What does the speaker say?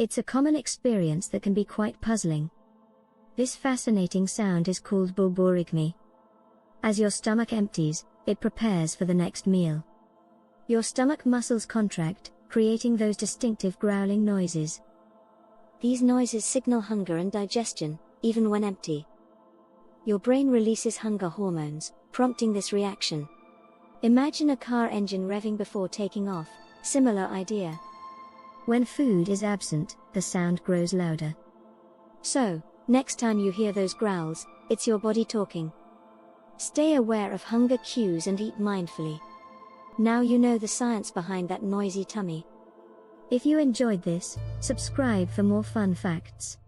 It's a common experience that can be quite puzzling. This fascinating sound is called Borborygmi. As your stomach empties, it prepares for the next meal. Your stomach muscles contract, creating those distinctive growling noises. These noises signal hunger and digestion, even when empty. Your brain releases hunger hormones, prompting this reaction. Imagine a car engine revving before taking off, similar idea. When food is absent, the sound grows louder. So, next time you hear those growls, it's your body talking. Stay aware of hunger cues and eat mindfully. Now you know the science behind that noisy tummy. If you enjoyed this, subscribe for more fun facts.